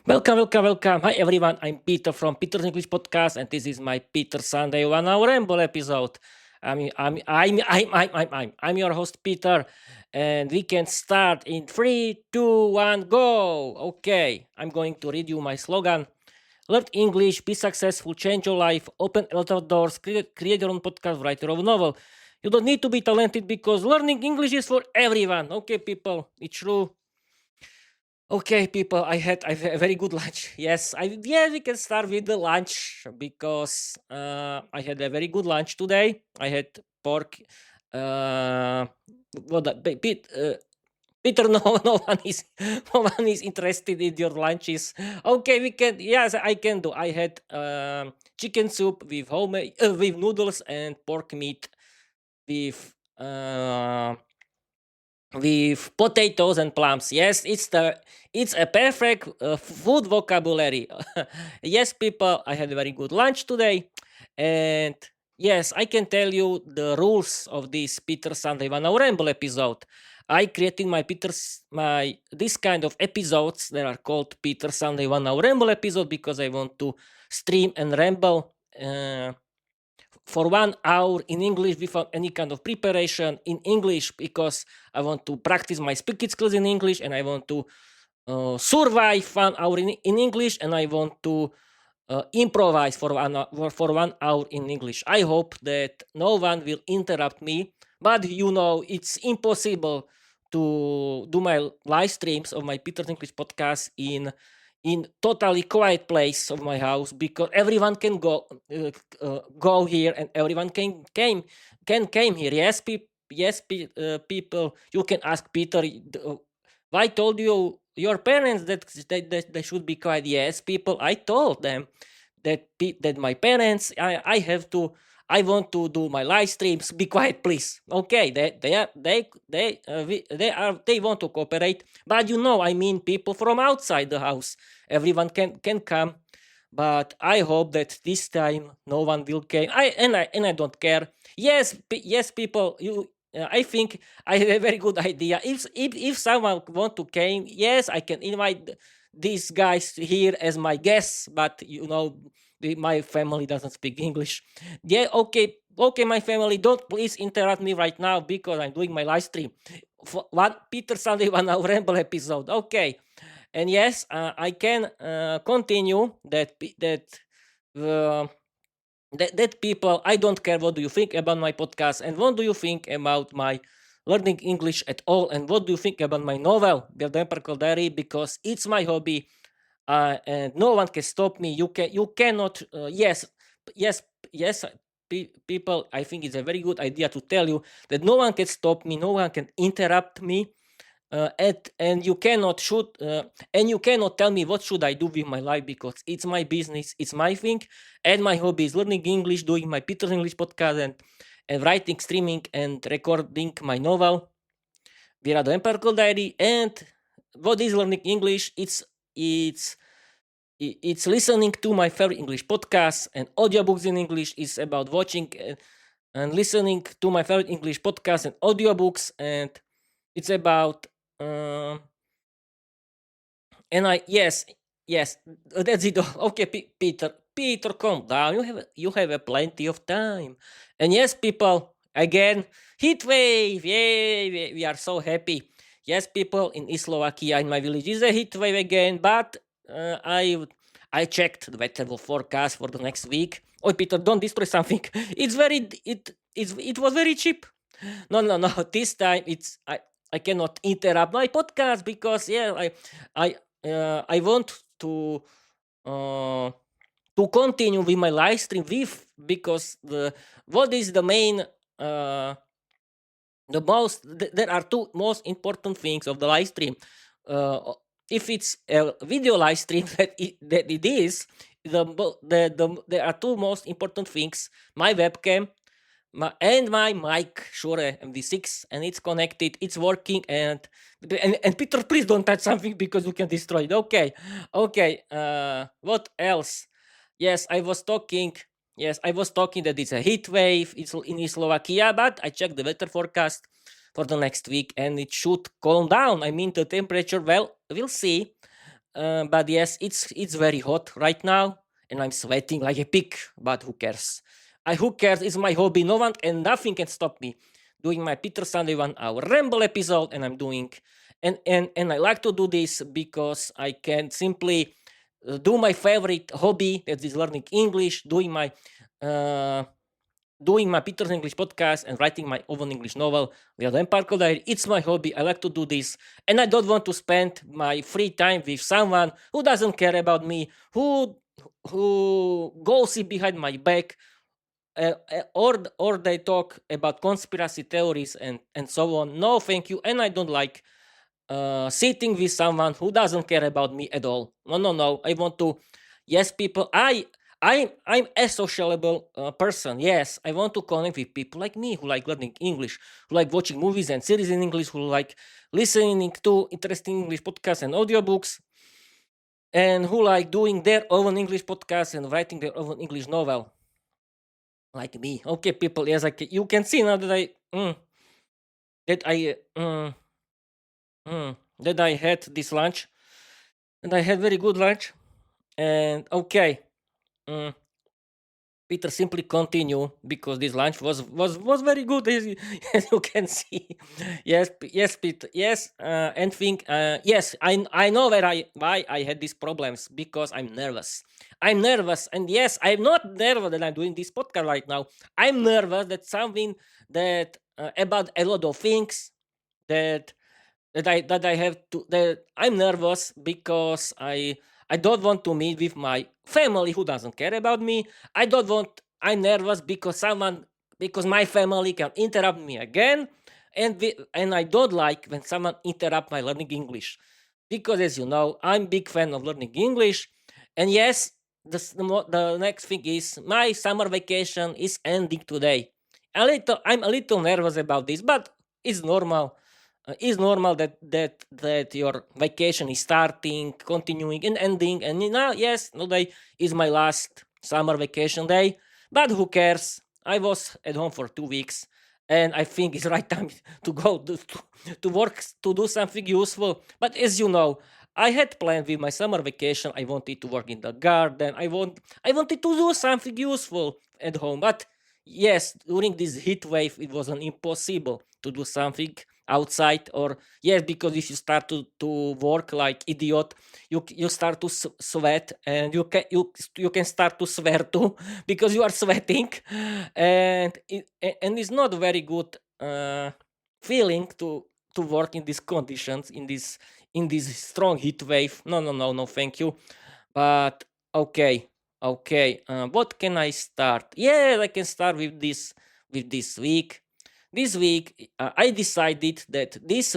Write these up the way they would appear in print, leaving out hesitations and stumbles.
Welcome. Hi everyone. I'm Peter from Peter's English Podcast, and this is my Peter Sunday One Hour Ramble episode. I'm your host Peter, and we can start in 3, 2, 1, go. Okay, I'm going to read you my slogan: Learn English, be successful, change your life, open a lot of doors, create your own podcast, write your own novel. You don't need to be talented because learning English is for everyone. Okay, people, it's true. Okay, people, I had a very good lunch. We can start with the lunch because I had a very good lunch today. I had pork. Uh, what the, Peter, no, no one is interested in your lunches. Okay, we can. Yes, I can do. I had chicken soup with with noodles and pork meat with potatoes and plums. Yes, it's a perfect food vocabulary. Yes, people, I had a very good lunch today, and yes, I can tell you the rules of this Peter Sunday One Hour Ramble episode. I created my this kind of episodes that are called Peter Sunday One Hour Ramble episode because I want to stream and ramble. For 1 hour in English without any kind of preparation in English because I want to practice my speaking skills in English and I want to survive 1 hour in English and I want to improvise for 1 hour in English. I hope that no one will interrupt me, but it's impossible to do my live streams of my Peter's English podcast in totally quiet place of my house because everyone can go here and everyone can came here. People, you can ask Peter. I told you your parents that they should be quiet. Yes, people, I told them that my parents I want to do my live streams. Be quiet, please. Okay, they want to cooperate, but I mean people from outside the house. Everyone can come, but I hope that this time no one will came. I don't care. Yes, people. I think I have a very good idea. If someone want to came, yes, I can invite these guys here as my guests. But my family doesn't speak English. Yeah, okay, my family, don't please interrupt me right now because I'm doing my live stream. For one Peter Sunday One Hour Ramble episode. Okay, and yes, I can continue uh, that people. I don't care what do you think about my podcast and what do you think about my learning English at all and what do you think about my novel, The Empirical Diary, because it's my hobby and no one can stop me. You cannot. Yes, yes. People, I think it's a very good idea to tell you that no one can stop me, no one can interrupt me, and you cannot shoot and you cannot tell me what should I do with my life because it's my business, it's my thing, and my hobby is learning English, doing my Peter's English podcast, and writing, streaming, and recording my novel, via the Empirical Diary. And what is learning English? It's listening to my favorite English podcasts and audiobooks in English. It's about watching and listening to my favorite English podcasts and audiobooks, and it's about and I yes, that's it. Okay, Peter, calm down. You have a plenty of time. And yes, people, again, heat wave. Yay, we are so happy. Yes, people, in East Slovakia, in my village, is a heat wave again. But I checked the weather forecast for the next week. Oh, Peter, don't destroy something. It was very cheap. No. This time I cannot interrupt my podcast because I want uh, to continue with my live stream because what is the main there are two most important things of the live stream. Uh, if it's a video live stream that it is, there are two most important things: my webcam and my mic, Shure MV6, and it's connected, it's working, and Peter, please don't touch something because you can destroy it. Okay. What else? Yes, I was talking. Yes, I was talking that it's a heat wave. It's in Slovakia, but I checked the weather forecast for the next week, and it should calm down. I mean, the temperature. Well, we'll see. but yes, it's very hot right now, and I'm sweating like a pig. But who cares? Who cares? It's my hobby. No one and nothing can stop me doing my Peter Sunday 1 hour ramble episode, and I'm doing and I like to do this because I can simply do my favorite hobby, that is learning English, uh, doing my Peter's English podcast and writing my own English novel with Empire Diary. It's my hobby. I like to do this, and I don't want to spend my free time with someone who doesn't care about me, who gossip behind my back, or they talk about conspiracy theories and so on. No, thank you. And I don't like sitting with someone who doesn't care about me at all. No, no, no. I want to. Yes, people. I'm a sociable person. Yes, I want to connect with people like me who like learning English, who like watching movies and series in English, who like listening to interesting English podcasts and audiobooks, and who like doing their own English podcast and writing their own English novel, like me. Okay, people. Yes, you can see now that that I mm, that I had this lunch, and I had very good lunch. And okay, mm, Peter, simply continue because this lunch was very good, as you can see. Yes, yes, Peter. Yes, and think. Yes, I know why I had these problems, because I'm nervous. I'm nervous, and yes, I'm not nervous that I'm doing this podcast right now. I'm nervous that something that about a lot of things that that I have to that I'm nervous because I don't want to meet with my family who doesn't care about me. I don't want I'm nervous because my family can interrupt me again, and I don't like when someone interrupt my learning English, because as you know I'm big fan of learning English. And yes, the next thing is my summer vacation is ending today. I'm a little nervous about this, but it's normal. It's normal that your vacation is starting, continuing, and ending. And now, yes, today is my last summer vacation day. But who cares? I was at home for 2 weeks, and I think it's right time to go to work, to do something useful. But as you know, I had planned with my summer vacation. I wanted to work in the garden. I wanted to do something useful at home. But yes, during this heat wave, it wasn't impossible to do something outside. Or yes, because if you start to work like idiot, you start to sweat, and you can start to swear too because you are sweating. And it's not a very good feeling to work in these conditions, in this strong heat wave. No, no, no, no, thank you. But okay, okay, what can I start? Yeah, I can start with this week. This week, I decided that this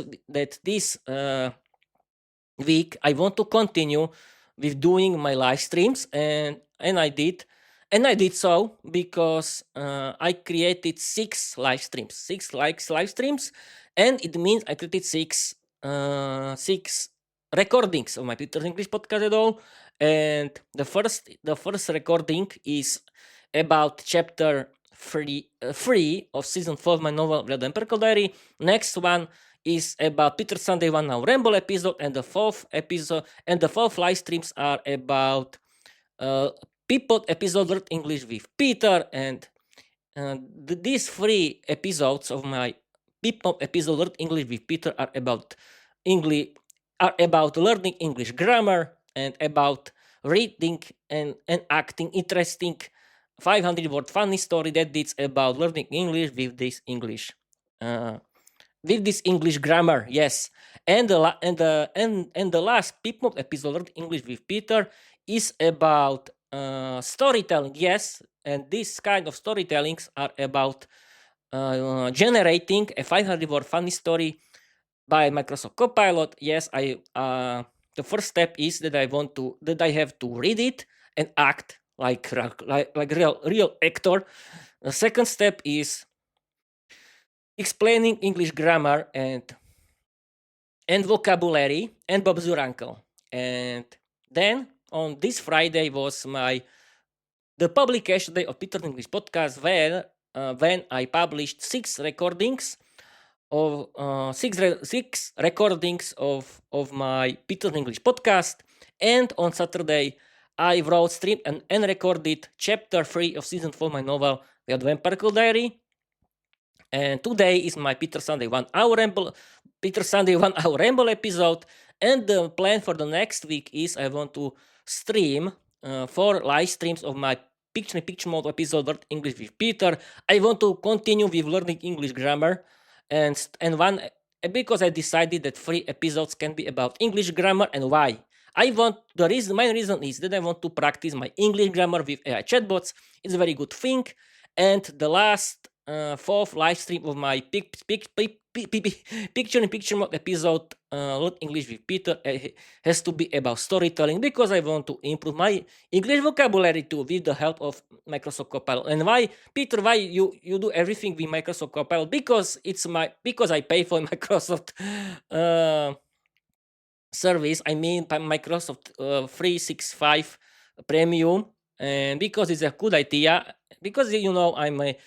week I want to continue with doing my live streams, and I did so because I created 6 live streams, live streams, and it means I created six recordings of my Peter's English podcast at all. And the first recording is about chapter three of season 4 of my novel Red Emperor Diary. Next one is about Peter Sunday 1 Hour Ramble episode, and the fourth live streams are about people episode Learn English with Peter. And these 3 episodes of my people episode Learn English with Peter English are about learning English grammar, and about reading and acting interesting 500-word funny story that it's about learning English uh, with this English grammar. Yes, and the last people episode Learn English with Peter is about storytelling. Yes, and this kind of storytellings are about generating a 500-word funny story by Microsoft Copilot. Yes, the first step is that I have to read it and act like real actor. The second step is explaining English grammar and vocabulary and Bob's your uncle. And then on this Friday was the publication day of Peter English podcast, where when I published 6 recordings of six recordings of my Peter's English podcast. And on Saturday, I wrote, streamed, and recorded chapter 3 of season 4 of my novel, The Vampire Diary. And today is my Sunday One Hour Ramble, Sunday One Hour Ramble episode. And the plan for the next week is I want to stream 4 live streams of my picture-in-picture mode episode, Learn English with Peter. I want to continue with learning English grammar, and one, because I decided that 3 episodes can be about English grammar. And why? My reason is that I want to practice my English grammar with AI chatbots. It's a very good thing. And the last 4th live stream of my picture-in-picture mode episode, Learn English with Peter, has to be about storytelling, because I want to improve my English vocabulary too with the help of Microsoft Copilot. And why, Peter? Why you do everything with Microsoft Copilot? Because I pay for Microsoft service. I mean, Microsoft 365 Premium, and because it's a good idea. Because I'm a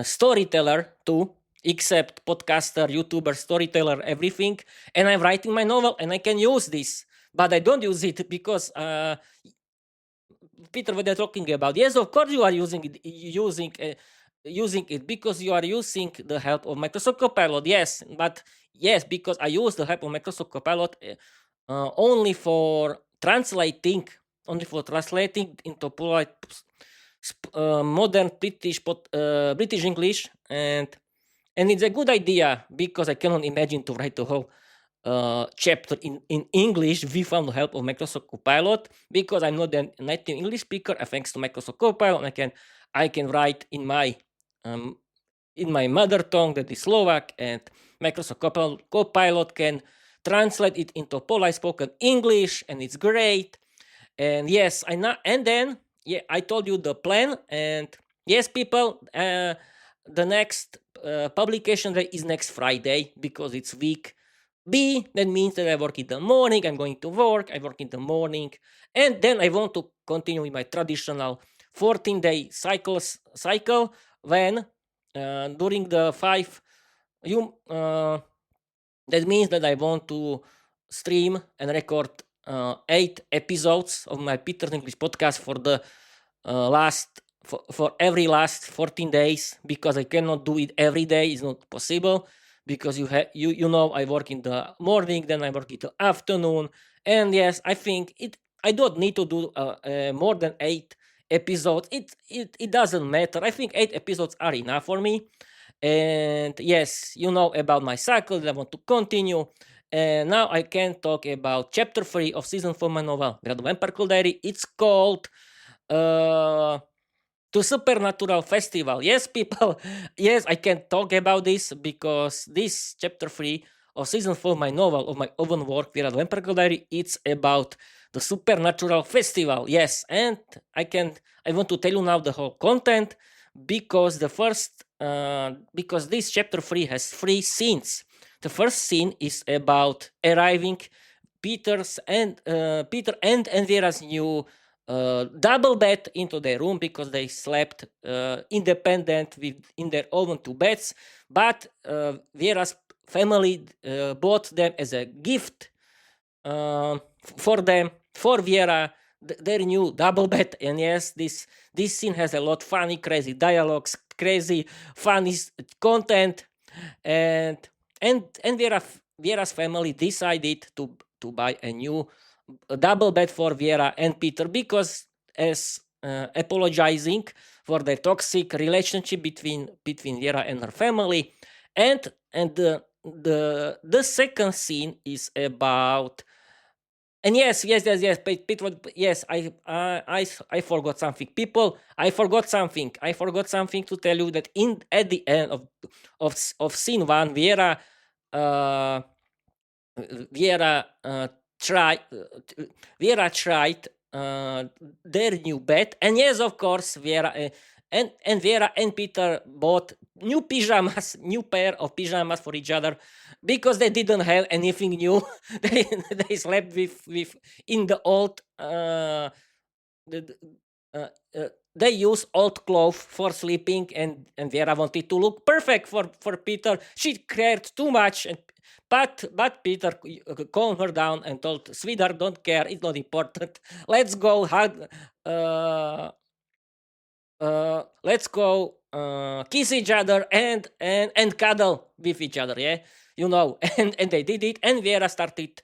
storyteller too, except podcaster, YouTuber, storyteller, everything. And I'm writing my novel, and I can use this, but I don't use it because Peter, what they're talking about? Yes, of course you are using it because you are using the help of Microsoft Copilot. Yes, but yes, because I use the help of Microsoft Copilot only for translating into polite modern British English, and it's a good idea, because I cannot imagine to write the whole chapter in English without the help of Microsoft Copilot, because I'm not a native English speaker. Thanks to Microsoft Copilot, I can write in my mother tongue, that is Slovak, and Microsoft Copilot can translate it into polite spoken English, and it's great. And yes, I told you the plan. And yes, people, the next publication day is next Friday, because it's week B. That means that I work in the morning. I'm going to work. I work in the morning, and then I want to continue with my traditional 14-day cycle, when during the 5 you that means that I want to stream and record 8 episodes of my Peter's English podcast for the for every last 14 days, because I cannot do it every day. It's not possible, because I work in the morning, then I work in the afternoon. And yes, I think I don't need to do more than 8 episodes. It doesn't matter. I think 8 episodes are enough for me. And yes, about my cycle that I want to continue. And now I can talk about chapter 3 of season 4 of my novel, The Vampire Diary. It's called To Supernatural Festival. Yes, people. Yes, I can talk about this, because this chapter 3 of season 4 of my novel, of my own work, The Vampire Diary, it's about the Supernatural Festival. Yes, and I want to tell you now the whole content, because because this chapter 3 has 3 scenes. The first scene is about arriving Peter and Vera's new double bed into their room, because they slept independent in their own 2 beds. But Vera's family bought them as a gift for Vera, their new double bed. And yes, this scene has a lot funny, crazy dialogues, crazy funny content. And Vera's family decided to buy a new double bed for Vera and Peter, because as apologizing for the toxic relationship between Vera and her family. And the second scene is about. And yes, Peter, yes, I forgot something, people. I forgot something to tell you, that at the end of scene 1, Vera tried their new bed. And yes, of course, Vera and Peter bought new pair of pajamas for each other, because they didn't have anything new. they slept with in the old they use old clothes for sleeping, and Vera wanted to look perfect for Peter. She cared too much, but Peter calmed her down and told, "Sweetheart, don't care. It's not important. Let's go hug. Uh, let's go kiss each other and cuddle with each other, yeah, and they did it, and Vera started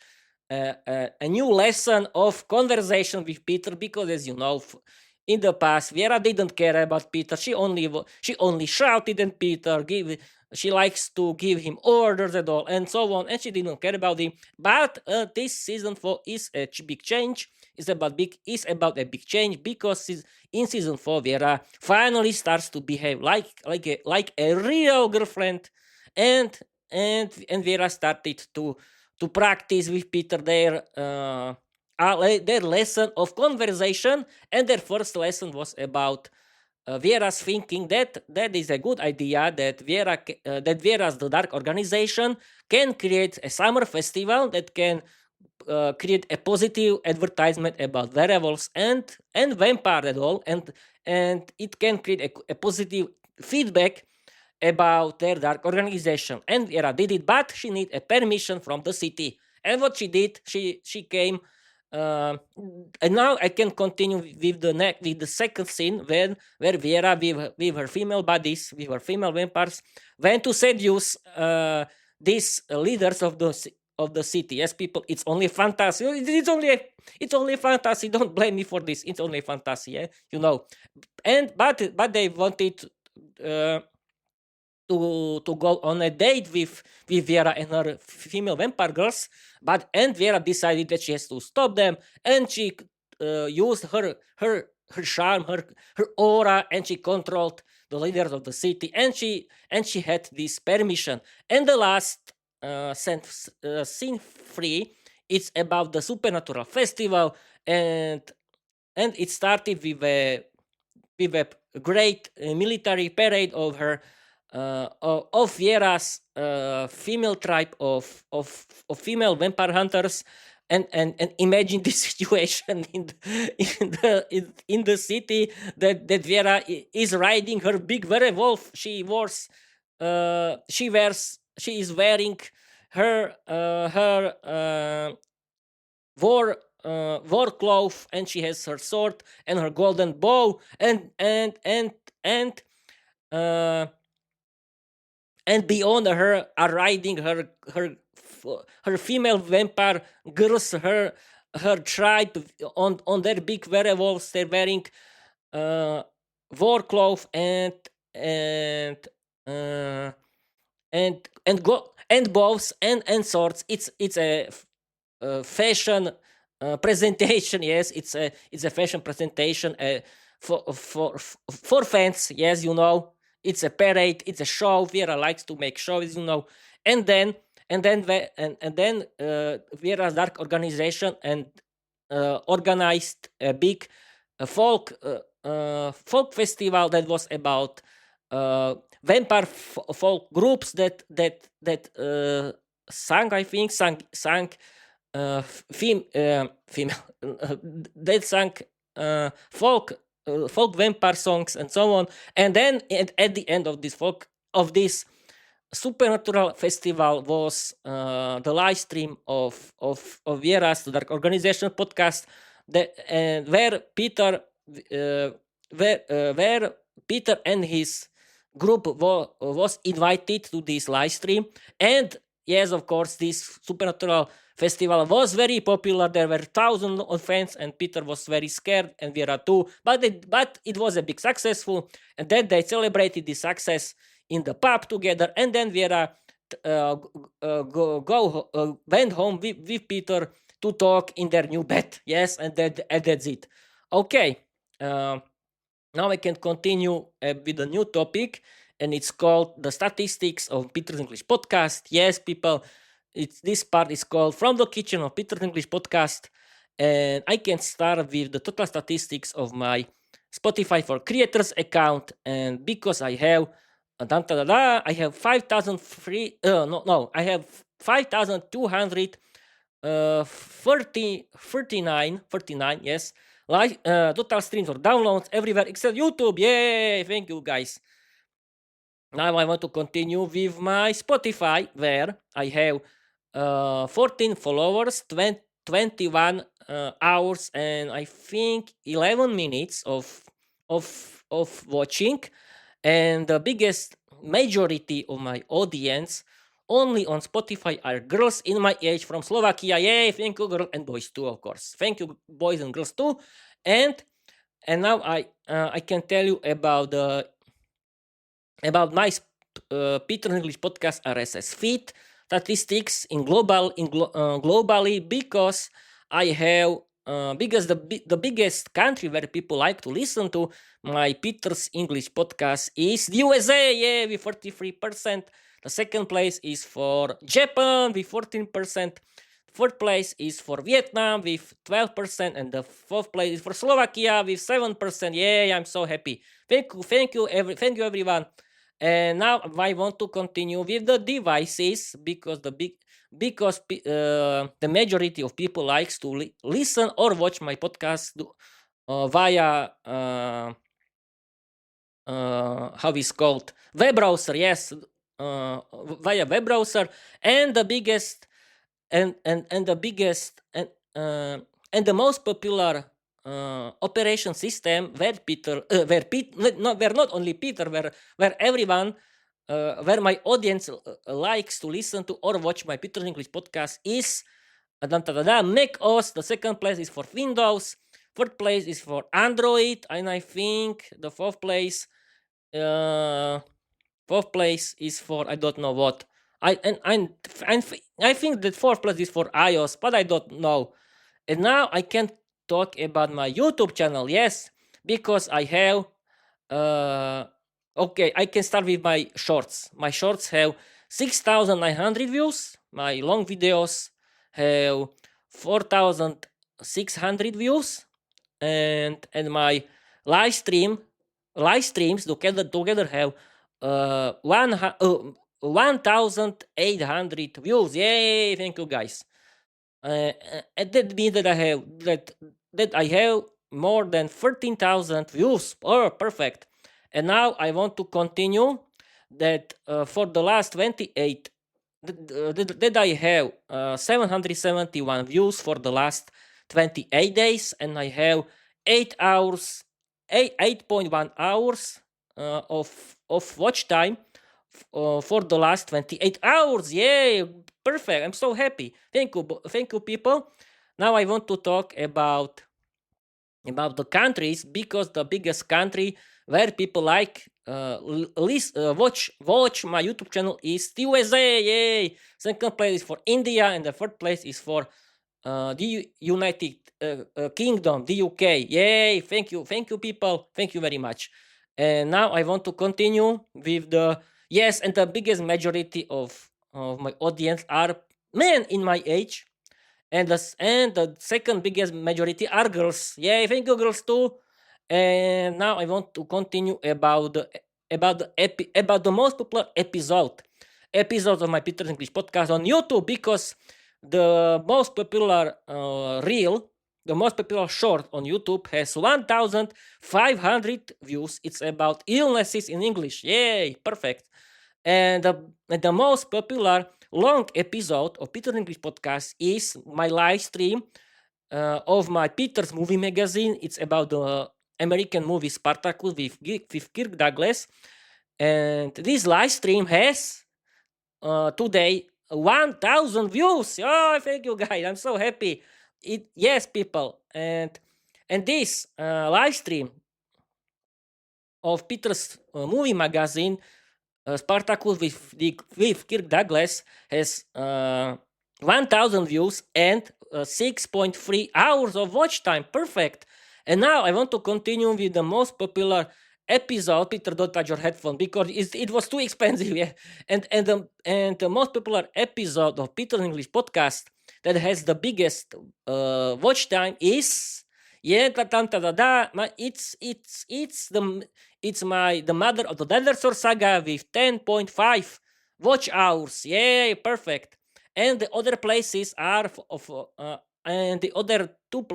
a new lesson of conversation with Peter, because, as you know, in the past Vera didn't care about Peter. She only shouted at Peter, she likes to give him orders and all and so on, and she didn't care about him. But this season 4 is a big change. Is about a big change, because in season 4 Vera finally starts to behave like a real girlfriend, and and Vera started to practice with Peter their lesson of conversation, and their first lesson was about Vera's thinking that is a good idea, that Vera's the Dark Organization can create a summer festival that can create a positive advertisement about werewolves and vampire at all, and it can create a positive feedback about their dark organization. And Vera did it, but she need a permission from the city. And what she did, she came. Uh, and now I can continue with the second scene, where Vera with her female buddies, with her female vampires, went to seduce these leaders of the city. Yes, people, it's only fantasy. It's only fantasy. Don't blame me for this. It's only fantasy. Yeah, And but they wanted. Uh, to go on a date with Vera and her female vampire girls, and Vera decided that she has to stop them, and she used her charm, her aura, and she controlled the leaders of the city, and she had this permission. And the last scene 3, it's about the supernatural festival, and it started with a great military parade of her of Viera's female tribe of female vampire hunters, and imagine this situation in the city, that Viera is riding her big werewolf. She is wearing her war cloth, and she has her sword and her golden bow, uh, and beyond her are riding her female vampire girls, her tribe on their big werewolves. They're wearing uh, war cloth and uh, and bows and swords. It's a fashion presentation. Yes, it's a fashion presentation for fans. Yes, it's a parade, it's a show. Vera likes to make shows, and then Vera's Dark Organization and organized a big folk festival that was about vampire folk groups that sang, I think, sang female that sang folk vampire songs and so on. And then at the end of this supernatural festival was the live stream of Vera's Dark Organization podcast, where Peter and his group was invited to this live stream. And yes, of course, this supernatural festival was very popular. There were thousands of fans, and Peter was very scared, and Vera too. But it was a big successful, and then they celebrated this success in the pub together. And then Vera went home with Peter to talk in their new bed. Yes, and that's it. Okay. Now I can continue with a new topic, and it's called the statistics of Peter's English podcast. Yes, people, this part is called From the Kitchen of Peter's English podcast, and I can start with the total statistics of my Spotify for Creators account. And because I have I have 5,000 free. I have 5,200 39, yes, total streams or downloads everywhere except YouTube. Yay! Thank you, guys. Now I want to continue with my Spotify, where I have 14 followers, 21 hours, and I think 11 minutes of watching, and the biggest majority of my audience only on Spotify are girls in my age from Slovakia. Yay! Thank you, girls and boys too, of course. Thank you, boys and girls too. And now I can tell you about my Peter English podcast RSS feed statistics globally, because I have because the biggest country where people like to listen to my Peter's English podcast is the USA, yeah, with 43%. The second place is for Japan with 14%. Fourth place is for Vietnam with 12%, and the fourth place is for Slovakia with 7%. Yay, I'm so happy. Thank you, everyone. And now I want to continue with the devices, because the majority of people likes to listen or watch my podcast via how is called web browser. Yes, via web browser, and the biggest and the biggest and the most popular operation system where not only Peter, where everyone, where my audience likes to listen to or watch my Peter English podcast is Mac OS. The second place is for Windows. Third place is for Android, and I think the fourth place is for I don't know what. I think that fourth place is for iOS, but I don't know. And now I can talk about my YouTube channel. Yes, because I have. Okay, I can start with my shorts. My shorts have 6,900 views. My long videos have 4,600 views, and my live streams together have 1,800 views. Yay! Thank you, guys. And that means that I have more than 13,000 views. Oh, perfect. And now I want to continue that for the last 28 that I have 771 views for the last 28 days, and I have 8.1 hours of watch time for the last 28 hours. Yay! Perfect. I'm so happy. Thank you, people. Now I want to talk about the countries, because the biggest country where people like watch my YouTube channel is the USA. Yay! Second place is for India, and the third place is for the United Kingdom, the UK. Yay! Thank you, people. Thank you very much. And now I want to continue with and the biggest majority of my audience are men in my age, and the second biggest majority are girls. Yay! Thank you, girls too. And now I want to continue about the most popular episodes of my Peter English podcast on YouTube, because the most popular the most popular short on YouTube has 1,500 views. It's about illnesses in English. Yay! Perfect. And the most popular long episode of Peter English podcast is my live stream of my Peter's Movie Magazine. It's about the American movie Spartacus with Kirk Douglas. And this live stream has today 1,000 views. Oh, thank you, guys. I'm so happy. Yes, people. And this live stream of Peter's Movie Magazine, Spartacus with Kirk Douglas, has 1,000 views and 6.3 hours of watch time. Perfect. And now I want to continue with the most popular episode. Peter, don't touch your headphone, because it was too expensive. Yeah. And the most popular episode of Peter English podcast that has the biggest watch time is the Mother of the Dinosaur Saga with 10.5 watch hours. Yay, perfect. And the other places are and the other two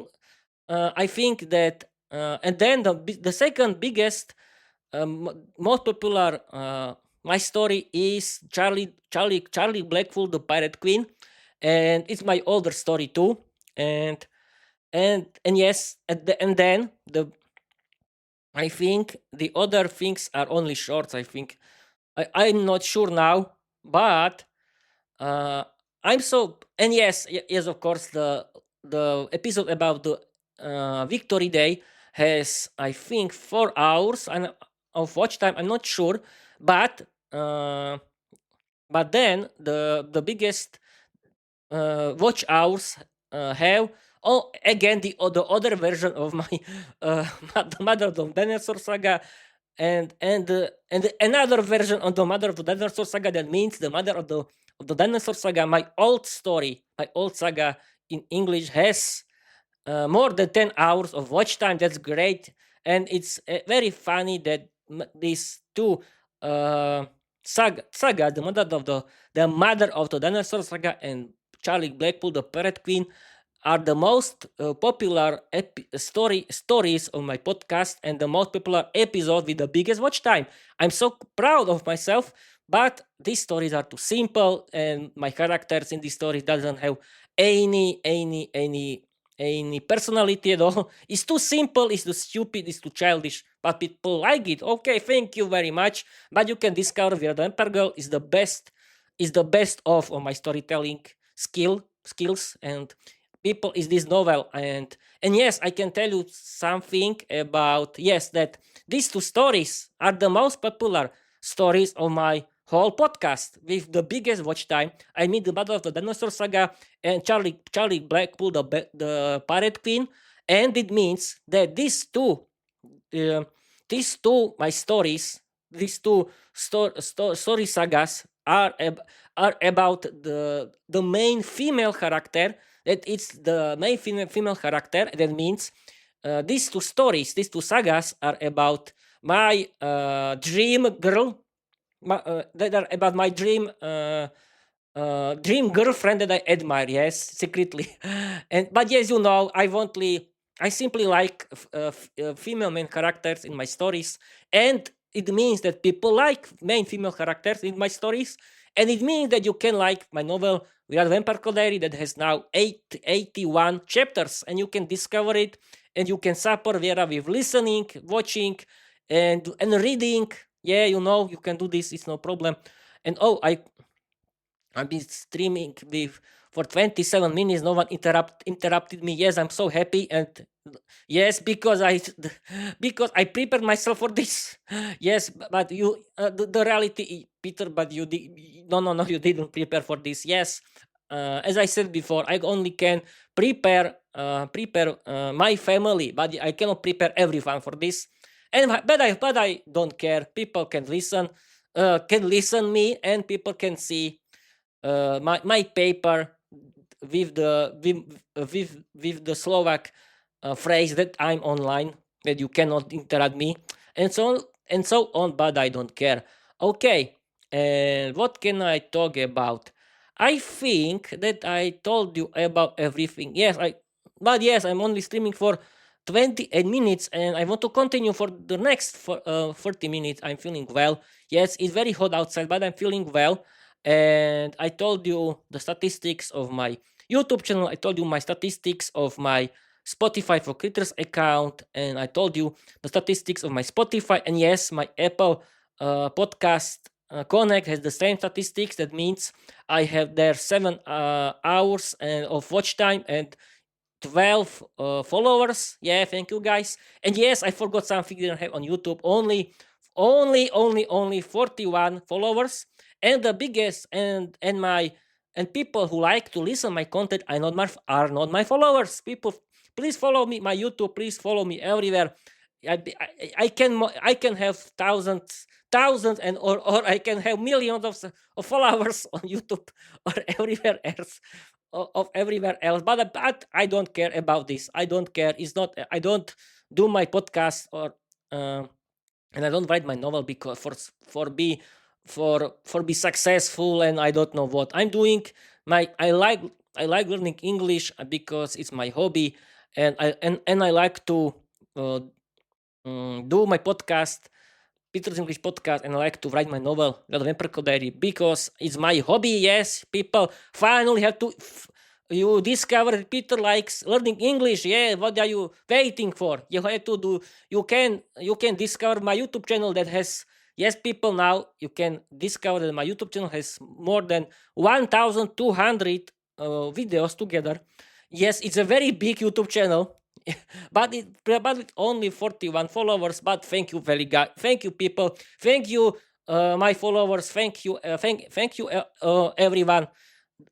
I think that, and then the second biggest, most popular, my story is Charlie Blackpool, the Pirate Queen, and it's my older story too. And yes, and then I think the other things are only shorts. I think I'm not sure now, but uh, I'm so, and yes, yes, of course, the episode about the Victory Day has, I think, 4 hours of watch time. I'm not sure, but uh, then the biggest watch hours have, oh, again, the other version of my uh, the Mother of the Dinosaur Saga, and another version of the Mother of the Dinosaur Saga. That means the Mother of the Dinosaur Saga. My old story, my old saga in English has more than 10 hours of watch time. That's great. And it's very funny that these two uh, saga, the mother of the Dinosaur Saga, and Charlie Blackpool, the Parrot Queen, are the most popular stories on my podcast, and the most popular episode with the biggest watch time. I'm so proud of myself, but these stories are too simple, and my characters in these stories doesn't have any personality at all. It's too simple, it's too stupid, it's too childish, but people like it. Okay, thank you very much. But you can discover Vera the Emperor Girl is the best of my storytelling skills, and people is this novel. And yes, I can tell you something about, yes, that these two stories are the most popular stories of my whole podcast with the biggest watch time. I mean, the Battle of the Dinosaur Saga and Charlie Blackpool, the Pirate Queen, and it means that uh, these two my stories, these two story sagas are about the main female character. That it's the main female character. That means these two stories, these two sagas are about my dream girl, that are about my dream girlfriend that I admire. Yes, secretly, and but yes, I simply like female main characters in my stories, and it means that people like main female characters in my stories, and it means that you can like my novel Without Vampire Diary that has now 81 chapters, and you can discover it, and you can support Vera with listening, watching, and reading. Yeah, you can do this. It's no problem. And I've been streaming with for 27 minutes. No one interrupted me. Yes, I'm so happy, and yes, because I prepared myself for this. Yes, but you the reality, Peter. But you did no, you didn't prepare for this. Yes, as I said before, I only can prepare my family, but I cannot prepare everyone for this. And but I don't care. People can listen me, and people can see my paper with the Slovak phrase that I'm online, that you cannot interrupt me, and so on and so on. But I don't care. Okay, and what can I talk about? I think that I told you about everything. Yes, I'm only streaming for 28 minutes, and I want to continue for the next 40 minutes. I'm feeling well. Yes, it's very hot outside, but I'm feeling well. And I told you the statistics of my YouTube channel. I told you my statistics of my Spotify for Critters account, and I told you the statistics of my Spotify. And yes, my Apple podcast Connect has the same statistics. That means I have there 7 hours of watch time and 12 followers. Yeah, thank you guys. And yes, I forgot something I didn't have on YouTube. Only 41 followers. And the biggest and people who like to listen my content are not my followers. People, please follow me my YouTube. Please follow me everywhere. I can have thousands, and or I can have millions of followers on YouTube or everywhere else, of everywhere else. But I don't care about this. I don't care. It's not. I don't do my podcast or and I don't write my novel because for be successful, and I don't know what I'm doing. My I like learning English because it's my hobby. and I like to uh, do my podcast, Peter's English podcast, and I like to write my novel, Little Vampire Diary, because it's my hobby. Yes, people finally have to. You discover that Peter likes learning English. Yeah, what are you waiting for? You have to do. You can discover my YouTube channel that has. Yes, people, now you can discover that my YouTube channel has more than 1,200 videos together. Yes, it's a very big YouTube channel, but with only 41 followers. But thank you, very guy. Thank you, people. Thank you, my followers. Thank you, thank you, everyone.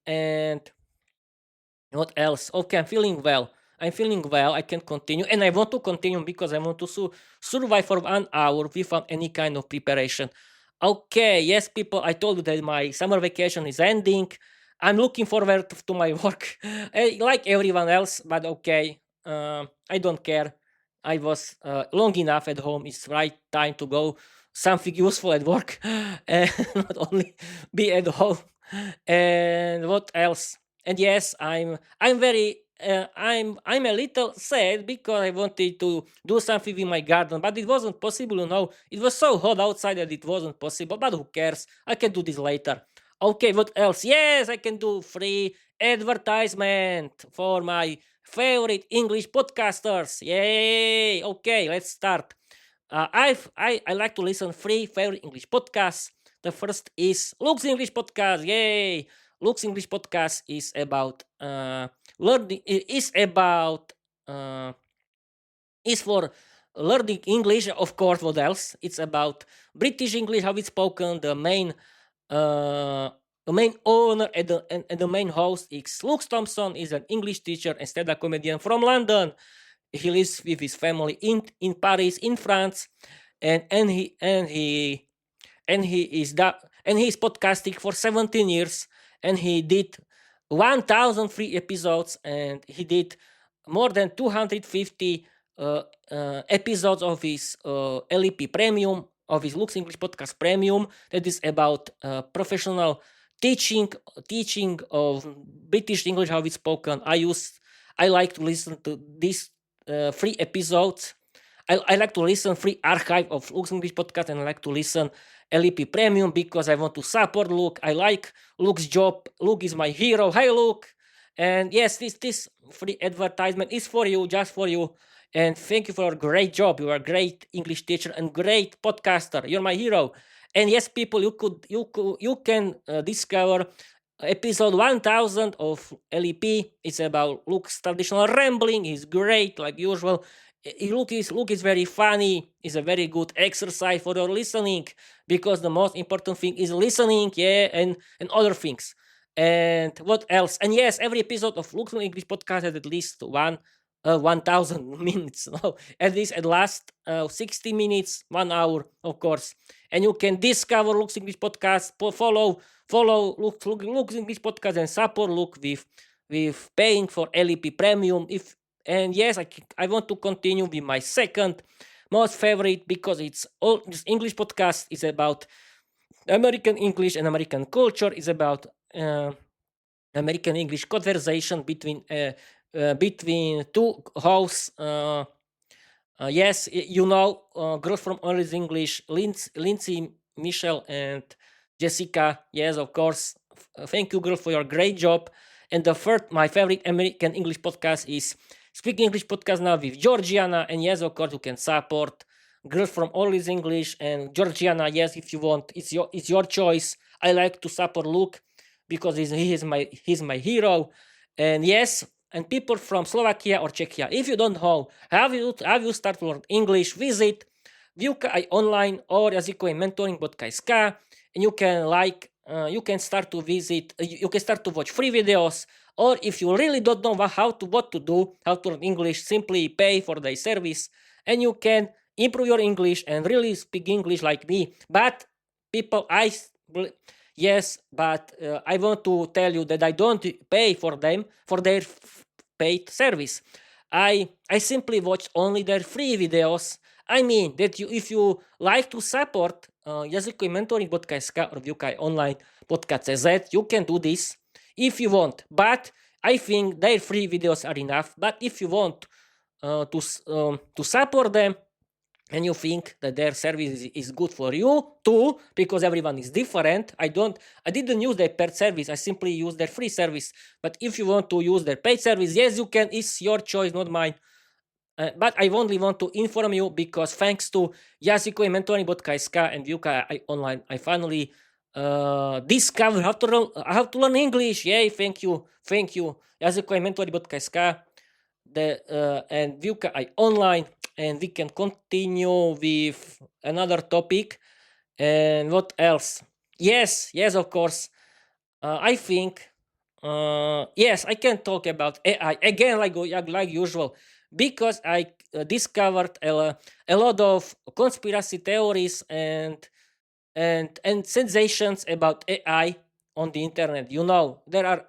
And what else? Okay, I'm feeling well. I'm feeling well. I can continue, and I want to continue because I want to survive for 1 hour without any kind of preparation. Okay, yes, people. I told you that my summer vacation is ending. I'm looking forward to my work, like everyone else. But okay, I don't care. I was long enough at home. It's right time to go something useful at work, and not only be at home. And what else? And yes, I'm very I'm a little sad because I wanted to do something in my garden, but it wasn't possible. It was so hot outside that it wasn't possible. But who cares? I can do this later. Okay, what else? Yes, I can do free advertisement for my favorite English podcasters. Yay! Okay, let's start. I like to listen free favorite English podcasts. The first is Luke's English Podcast. Yay! Luke's English Podcast is about learning. Is about is for learning English. Of course, what else? It's about British English, how it's spoken. Uh, the main owner and the main host is Luke Thompson. Is an English teacher and stand-up comedian from London. He lives with his family in Paris, in France, and he's podcasting for 17 years, and he did 1,000 free episodes, and he did more than 250 episodes of his LEP Premium, of his Lux English Podcast Premium, that is about professional teaching of British English, how it's spoken. I like to listen to these free episodes. I like to listen free archive of Luke's English podcast, and I like to listen LEP Premium because I want to support Luke. I like Luke's job. Luke is my hero. Hey, Luke. And yes, this free advertisement is for you, just for you. And thank you for a great job. You are a great English teacher and great podcaster. You're my hero. And yes, people, you can discover episode 1000 of LEP. It's about Luke's traditional rambling. He's great, like usual. Luke is very funny. It's a very good exercise for your listening, because the most important thing is listening, yeah, and other things. And what else? And yes, every episode of Luke's English podcast has at least 1,000 minutes. No, at last 60 minutes, 1 hour, of course. And you can discover Luke's English podcast, follow Luke's English podcast, and support Luke with paying for LEP Premium. And yes, I want to continue with my second most favorite, because it's all this English podcast is about American English and American culture. Is about American English conversation between two hosts. Yes, girls from Always English, Lindsay, Michelle, and Jessica. Yes, of course. Thank you, girls, for your great job. And the third, my favorite American English podcast is Speaking English Podcast Now with Georgiana. And yes, of course, you can support girls from Always English and Georgiana. Yes, if you want, it's your choice. I like to support Luke because he's my hero. And yes, and people from Slovakia or Czechia. If you don't know how you start to learn English, visit Výuka online or jazykové mentoring.sk, and you can start to watch free videos. Or if you really don't know what to do, how to learn English, simply pay for the service, and you can improve your English and really speak English like me. But people, I want to tell you that I don't pay for them for their paid service. I simply watch only their free videos. I mean that if you like to support jazykové mentoring.sk or Výuka online podcast.cz, you can do this if you want. But I think their free videos are enough. But if you want to support them, and you think that their service is good for you too, because everyone is different. I didn't use their paid service, I simply use their free service. But if you want to use their paid service, yes, you can. It's your choice, not mine. But I only want to inform you, because thanks to jazykovej mentoring.sk and Vyuka online, I finally discovered how to learn English. Yay, thank you. Jazykovej mentoring.sk and Vyuka online, and we can continue with another topic. And what else? Yes, of course. I think yes, I can talk about AI again, like usual, because I discovered a lot of conspiracy theories and sensations about AI on the internet. There are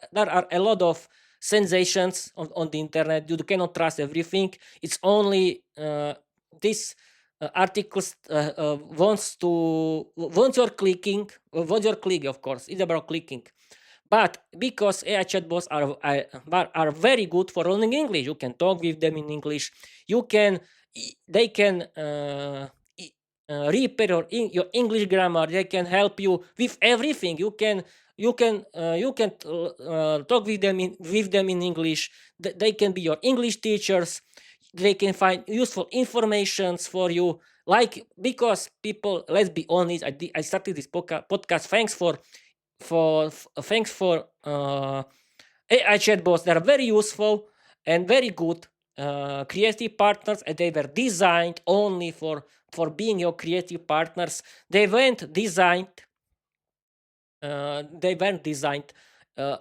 a lot of sensations on the internet. You cannot trust everything. It's only this articles wants your clicking, wants your click. Of course, it's about clicking. But because AI chatbots are very good for learning English, you can talk with them in English. They can repair your English grammar. They can help you with everything. You can talk with them in English. They can be your English teachers. They can find useful informations for you. Like, because people, let's be honest, I started this podcast. Thanks for AI chatbots. They are very useful and very good creative partners, and they were designed only for being your creative partners. They weren't designed.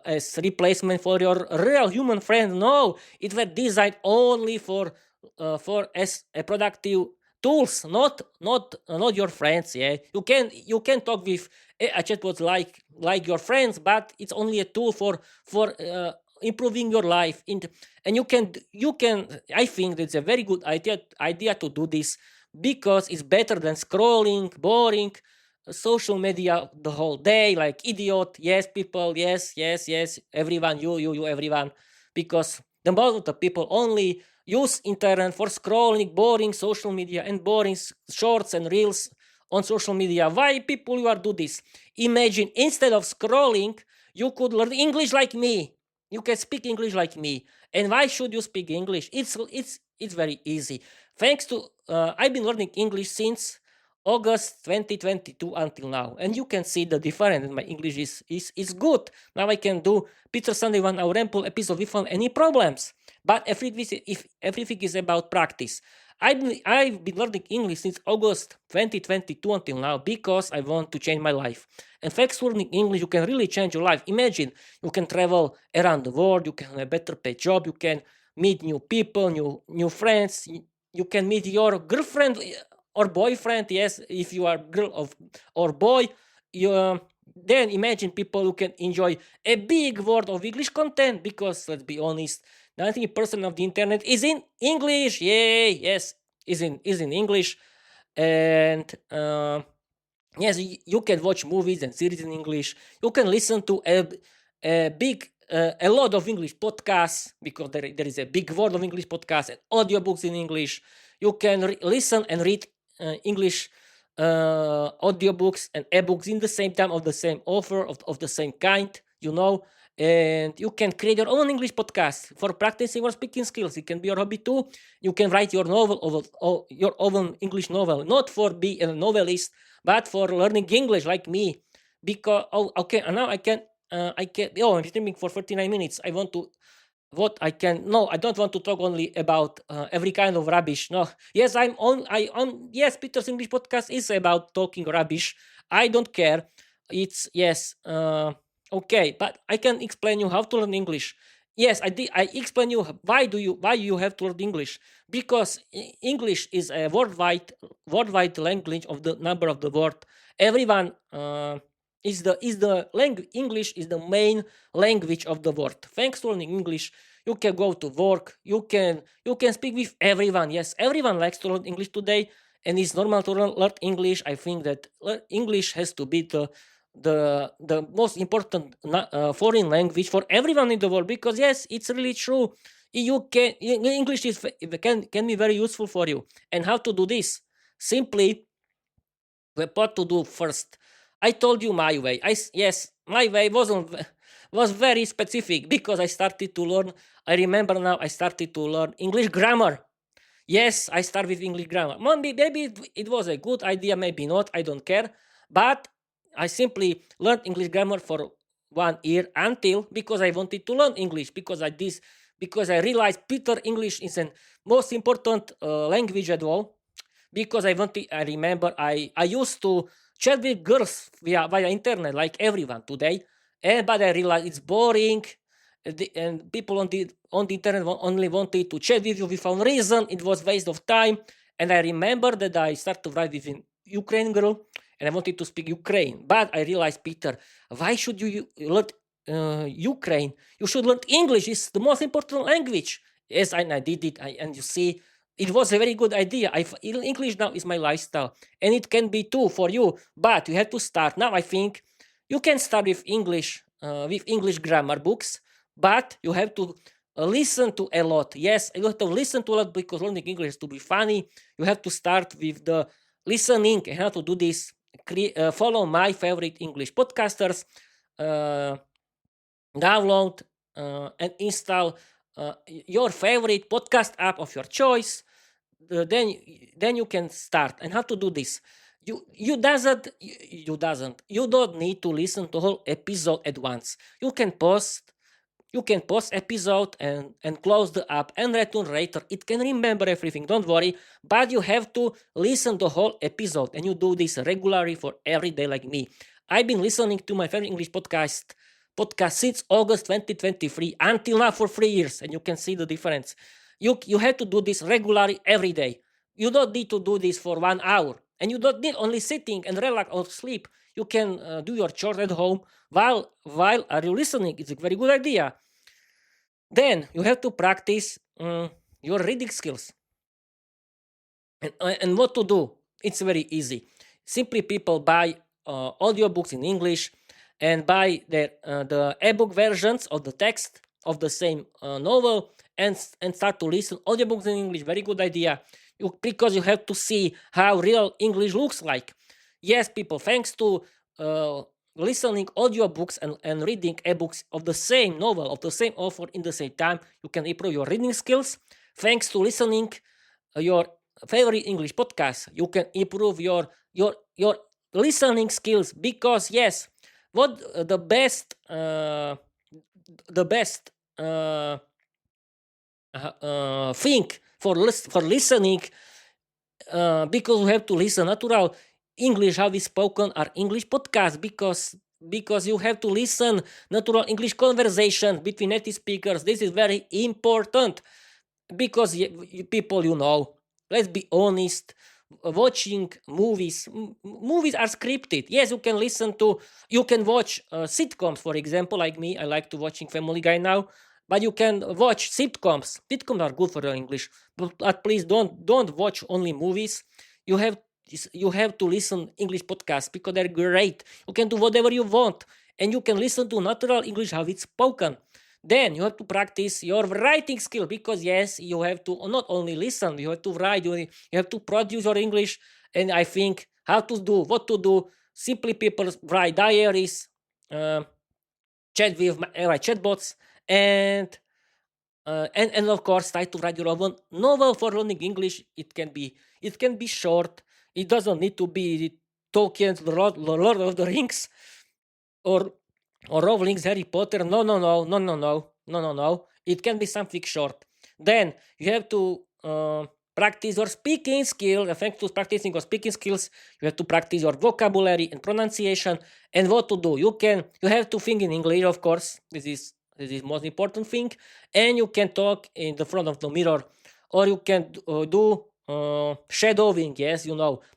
As replacement for your real human friend. No, it was designed only for as a productive tools, not your friends. Yeah, you can talk with a chatbot like your friends, but it's only a tool for improving your life. And you can. I think it's a very good idea to do this, because it's better than scrolling boring social media the whole day like idiot. Yes, people. Yes, everyone. You, everyone. Because the most of the people only use internet for scrolling boring social media and boring shorts and reels on social media. Why people you are do this? Imagine, instead of scrolling, you could learn English like me. You can speak English like me. And why should you speak English? It's very easy. Thanks to I've been learning English since August 2022 until now, and you can see the difference. My English is good. Now I can do Peter Sunday 1 Hour Ramble episode without any problems. But everything is about practice. I've been learning English since August 2022 until now, because I want to change my life. And thanks to learning English, you can really change your life. Imagine, you can travel around the world, you can have a better paid job, you can meet new people, new friends, you can meet your girlfriend or boyfriend. Yes, if you are girl or boy, you then imagine people who can enjoy a big world of English content, because let's be honest, 90% of the internet is in English. Yay, yes, is in English. And yes, you can watch movies and series in English. You can listen to a lot of English podcasts, because there is a big world of English podcasts and audiobooks in English. You can listen and read English audiobooks and ebooks in the same time, of the same author, of the same kind. And you can create your own English podcast for practicing your speaking skills. It can be your hobby too. You can write your novel, or your own English novel, not for being a novelist, but for learning English like me. Because okay, and now I can. I'm streaming for 39 minutes. I want to. What I can. No, I don't want to talk only about every kind of rubbish. No. Yes, I'm on. I on. Yes, Peter's English podcast is about talking rubbish. I don't care. It's yes. Okay, but I can explain you how to learn English. Yes, I did. I explain you why you have to learn English, because English is a worldwide language of the number of the world. Everyone is the language. English is the main language of the world. Thanks to learning English, you can go to work. You can speak with everyone. Yes, everyone likes to learn English today, and it's normal to learn English. I think that English has to be the most important foreign language for everyone in the world, because yes, it's really true. English can be very useful for you. And how to do this? Simply, what to do first. I told you my way. Yes, my way was very specific, because I started to learn. I remember now, I started to learn English grammar. Yes, I start with English grammar. Maybe it was a good idea, maybe not. I don't care. But I simply learned English grammar for 1 year, until, because I wanted to learn English, because I realized Peter English is the most important language at all. Because I remember I used to chat with girls via internet like everyone today, but I realized it's boring. And people on the internet only wanted to chat with you without reason. It was waste of time. And I remember that I started to write with an Ukraine girl, and I wanted to speak Ukraine. But I realized, Peter, why should you learn Ukraine? You should learn English. It's the most important language. Yes, and I did it. And you see, it was a very good idea. English now is my lifestyle, and it can be too for you. But you have to start now. I think you can start with English grammar books, but you have to listen to a lot. Yes, you have to listen to a lot, because learning English has to be funny. You have to start with the listening. And how to do this? Follow my favorite English podcasters. Uh, Download and install your favorite podcast app of your choice. Then you can start. And how to do this? You don't need to listen to whole episode at once. You can pause episode and close the app and return later. It can remember everything, don't worry. But you have to listen the whole episode, and you do this regularly for every day, like me. I've been listening to my favorite English podcast since August 2023 until now for 3 years, and you can see the difference. You have to do this regularly every day. You don't need to do this for 1 hour, and you don't need only sitting and relax or sleep. You can do your chores at home while are you listening. It's a very good idea. Then you have to practice your reading skills. And what to do? It's very easy. Simply, people buy audiobooks in English, and buy the ebook versions of the text of the same novel, and start to listen audiobooks in English. Very good idea. Because you have to see how real English looks like. Yes, people, thanks to listening audiobooks and reading ebooks of the same novel, of the same author in the same time, you can improve your reading skills. Thanks to listening your favorite English podcast, you can improve your listening skills. Because yes, what the best thing for listening, because you have to listen natural English how it's spoken, are English podcasts. Because you have to listen natural English conversation between native speakers. This is very important, because people, let's be honest, watching movies are scripted. Yes, you can watch sitcoms, for example, like me. I like to watching Family Guy now. But you can watch sitcoms are good for your English. But please don't watch only movies. You have to listen English podcasts, because they're great. You can do whatever you want, and you can listen to natural English how it's spoken. Then you have to practice your writing skill, because yes, you have to not only listen, you have to write, you have to produce your English. And I think what to do. Simply, people write diaries, chat with chatbots, and of course try to write your own novel for learning English. It can be short. It doesn't need to be Tolkien's Lord of the Rings, or Rowling's Harry Potter. No, no, no, no, no, no, no, no, no. It can be something short. Then you have to practice your speaking skill. And thanks to practicing your speaking skills, you have to practice your vocabulary and pronunciation. And what to do? You have to think in English, of course. This is most important thing. And you can talk in the front of the mirror, or you can do shadowing. Yes,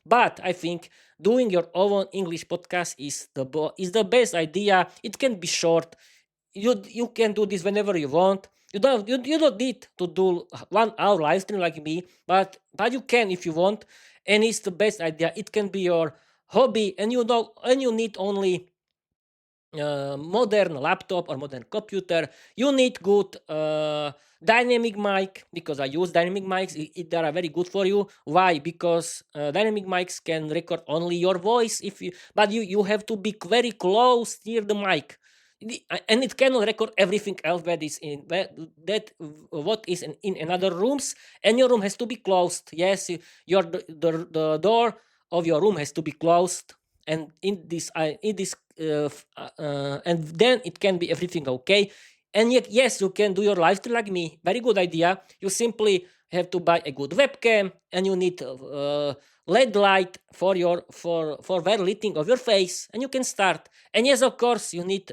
But I think doing your own English podcast is the best idea. It can be short. You can do this whenever you want. You don't need to do 1 hour live stream like me, but you can if you want. And it's the best idea. It can be your hobby, and you need only modern laptop or modern computer, you need good dynamic mic, because I use dynamic mics. They are very good for you. Why? Because dynamic mics can record only your voice, if you, but you have to be very close near the mic. And it cannot record everything else that is in that what is in another rooms, and your room has to be closed. Yes, your the door of your room has to be closed, and in this and then it can be everything okay. And yet, yes, you can do your live stream like me. Very good idea. You simply have to buy a good webcam, and you need LED light for your for well lighting of your face, and you can start. And yes, of course, you need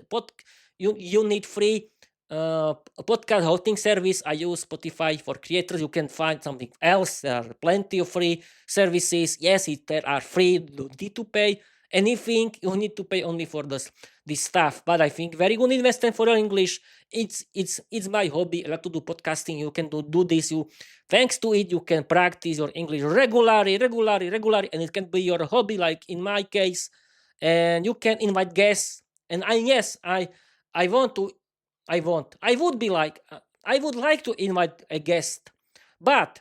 you need free podcast hosting service. I use Spotify for creators. You can find something else. There are plenty of free services. Yes, there are free. You need to pay anything. You need to pay only for this stuff. But I think very good investment for your English. It's my hobby. I like to do podcasting. You can do this. You thanks to it, you can practice your English regularly, and it can be your hobby, like in my case. And you can invite guests. And I want to I would be like I would like to invite a guest, but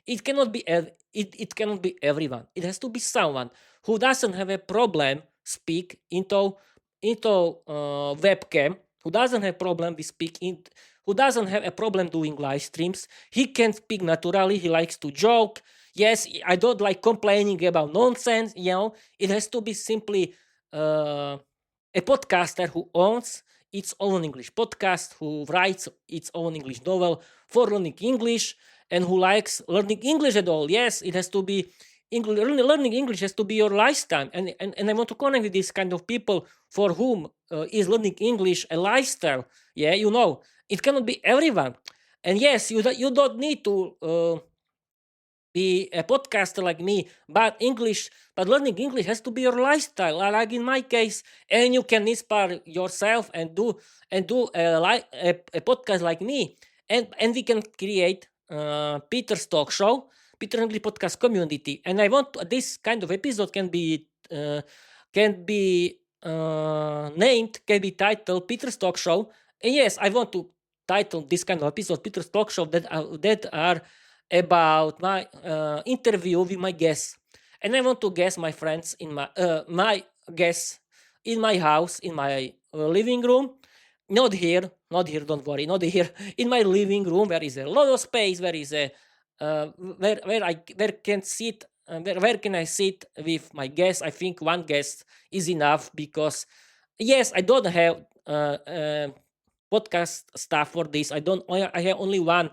it cannot be it cannot be everyone. It has to be someone who doesn't have a problem speak into webcam, who doesn't have problem with speaking, who doesn't have a problem doing live streams. He can speak naturally. He likes to joke. Yes, I don't like complaining about nonsense. It has to be simply a podcaster who owns its own English podcast, who writes its own English novel for learning English, and who likes learning English at all. Yes, it has to be learning English has to be your lifestyle, and I want to connect with these kind of people for whom is learning English a lifestyle. Yeah, it cannot be everyone. And yes, you don't need to be a podcaster like me, but learning English has to be your lifestyle, like in my case. And you can inspire yourself and do a podcast like me, and we can create Peter's talk show, Peter English podcast community. And I want this kind of episode can be titled Peter's talk show. And yes, I want to title this kind of episode Peter's talk show that are about my interview with my guests. And I want to guest my friends in my guests in my house, in my living room. Not here, don't worry, not here. In my living room, there is a lot of space. There is a where can sit. Where can I sit with my guests? I think one guest is enough, because yes, I don't have podcast stuff for this. I have only one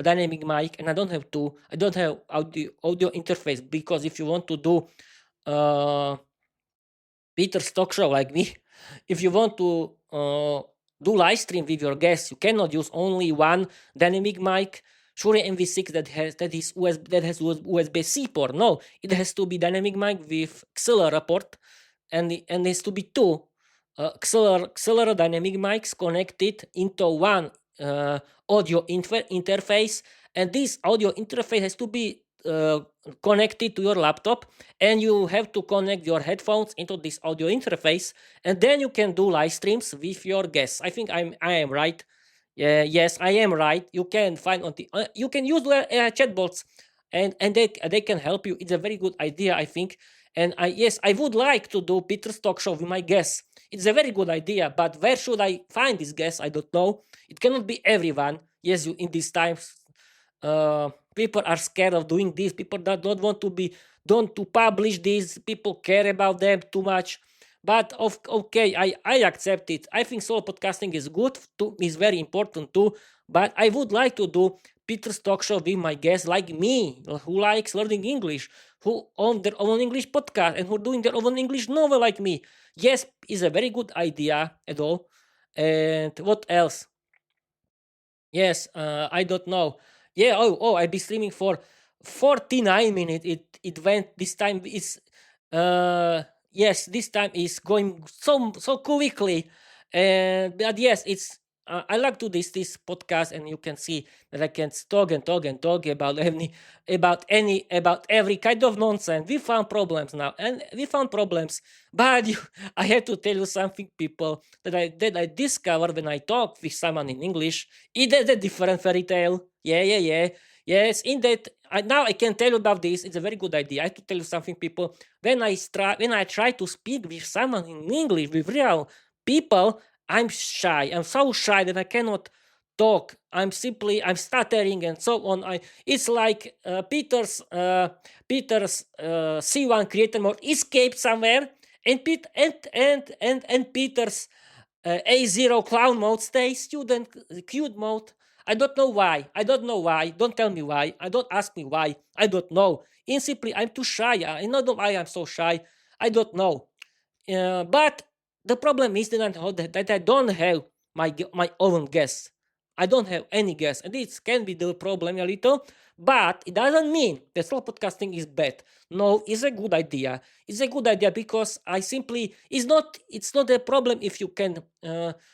dynamic mic, and I don't have two. I don't have audio interface, because if you want to do uh, Peter's talk show like me, if you want to do live stream with your guests, you cannot use only one dynamic mic. Shure MV6 that has USB-C port. No, it has to be dynamic mic with XLR port, and it has to be two XLR dynamic mics connected into one audio interface, and this audio interface has to be connected to your laptop, and you have to connect your headphones into this audio interface, and then you can do live streams with your guests. I think I am right. Yes, I am right. You can find on the you can use chatbots, and they can help you. It's a very good idea, I think. And I would like to do Peter's talk show with my guests. It's a very good idea, but where should I find these guests? I don't know. It cannot be everyone. Yes, in these times, people are scared of doing this. People that don't want to publish this. People care about them too much. But okay, I accept it. I think solo podcasting is good too, is very important too. But I would like to do Peter's talk show with my guests like me, who likes learning English, who own their own English podcast, and who are doing their own English novel like me. Yes, is a very good idea at all. And what else? Yes, I don't know. Yeah, I'll be streaming for 49 minutes. It went this time is yes, this time is going so quickly. And but yes, I like to this podcast, and you can see that I can talk and talk and talk about every kind of nonsense. We found problems now, and we found problems. But I have to tell you something, people, that I discovered when I talk with someone in English. It is a different fairy tale. Yeah, yeah, yeah. Yes, in that now I can tell you about this. It's a very good idea. I have to tell you something, people. When I try to speak with someone in English, with real people, I'm shy. I'm so shy that I cannot talk. I'm stuttering and so on. It's like Peter's C1 creator mode escaped somewhere, and Peter's A0 clown mode stays student cute mode. I don't know why. I don't know why. Don't tell me why. I don't ask me why. I don't know. In simply, I'm too shy. I don't know why I'm so shy. I don't know. But the problem is that I don't have my own guess. I don't have any guess, and this can be the problem a little. But it doesn't mean that solo podcasting is bad. No, it's a good idea. It's a good idea because I simply it's not a problem if you can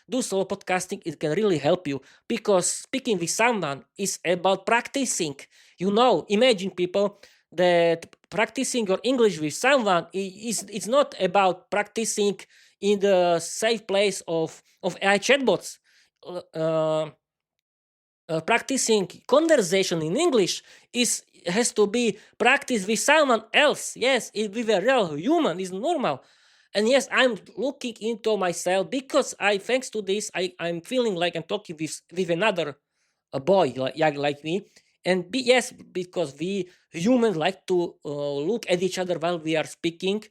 do solo podcasting. It can really help you because speaking with someone is about practicing. Imagine, people, that practicing your English with someone is it's not about practicing in the safe place of AI chatbots. Uh, Practicing conversation in English is has to be practiced with someone else. Yes, with a real human is normal. And yes, I'm looking into myself because thanks to this, I'm feeling like I'm talking with another a boy like young like me. And yes, because we humans like to look at each other while we are speaking.